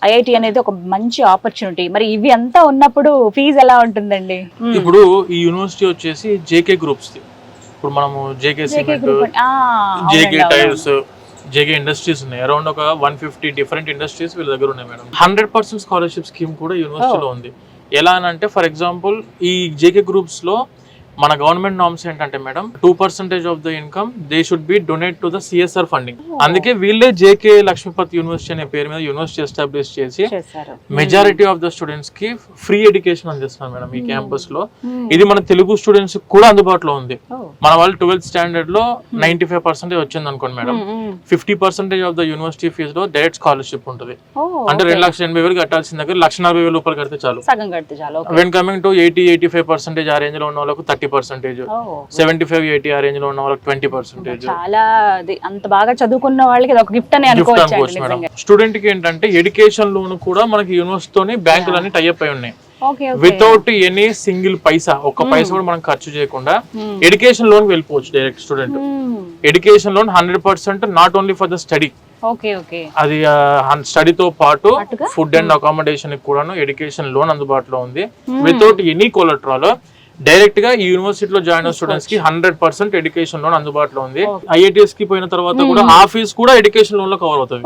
IIT అనేది ఒక మంచి ఆపర్చునిటీ. మరి ఇవి అంతా ఉన్నప్పుడు ఫీజు ఎలా ఉంటుందండి? ఇప్పుడు ఈ యూనివర్సిటీ వచ్చేసి జేకే గ్రూప్స్, ఇప్పుడు మనము JK cement, JK tiles, JK industries ఉన్నాయి. అరౌండ్ ఒక 150 డిఫరెంట్ ఇండస్ట్రీస్ వీళ్ళ దగ్గర ఉన్నాయి మేడం. 100% స్కాలర్షిప్ స్కీమ్ కూడా యూనివర్సిటీలో ఉంది. ఎలా అని అంటే ఫర్ ఎగ్జాంపుల్ ఈ జేకే గ్రూప్స్ లో మన గవర్నమెంట్ నామ్స్ ఏంటంటే madam 2% of the income they should be donate to the CSR funding. అందుకే వీళ్ళే జేకే లక్ష్మీపతి యూనివర్సిటీ అనే పేరు మీద యూనివర్సిటీ ఎస్టాబ్లిష్ చేసి మెజారిటీ ఆఫ్ ద స్టూడెంట్స్ కి ఫ్రీ ఎడ్యుకేషన్ అందిస్తున్నారు మేడం ఈ క్యాంపస్ లో. ఇది మన తెలుగు స్టూడెంట్స్ కూడా అందుబాటులో ఉంది. మన వాళ్ళు 12th స్టాండర్డ్ లో 95% వచ్చింది అనుకోండి madam, 50% of the university fees లో డైరెక్ట్ స్కాలర్షిప్ ఉంటుంది. అంటే 2,80,000 కట్టాల్సిన దగ్గర 1,40,000 కడితే చాలు. వెన్ కమింగ్ టు 80-85% ఆ రేంజ్ లో ఉన్న వాళ్ళకు 30%, 75-80 ఆ రేంజ్ లో ఉన్న వాళ్ళకి 20%. చాలా అంత బాగా చదువుకున్న వాళ్ళకి ఒక గిఫ్ట్ అని అనుకోవచ్చు మేడం. స్టూడెంట్ కి ఏంటంటే ఎడ్యుకేషన్ లోన్ కూడా మనకి యూనివర్సిటీతోని బ్యాంకులన్నీ టైఅప్ అయి ఉన్నాయి. వితౌట్ ఎనీ సింగిల్ పైసా, ఒక్క పైసా కూడా మనం ఖర్చు చేయకుండా ఎడ్యుకేషన్ లోన్ వెళ్ళిపోవచ్చు direct student. Education loan 100% not only for the study, అది స్టడీతో పాటు ఫుడ్ అండ్ అకామిడేషన్ కూడాను ఎడ్యుకేషన్ లోన్ అందుబాటులో ఉంది. వితౌట్ ఎనీ కొలెటరల్ డైరెక్ట్ గా ఈ యూనివర్సిటీలో జాయిన్ అయిన స్టూడెంట్స్ కి 100% ఎడ్యుకేషన్ లోన్ అందుబాటులో ఉంది. ఐఐటిఎస్ కి పోయిన తర్వాత కూడా ఆ ఫీజు కూడా ఎడ్యుకేషన్ లోన్ లో కవర్ అవుతుంది.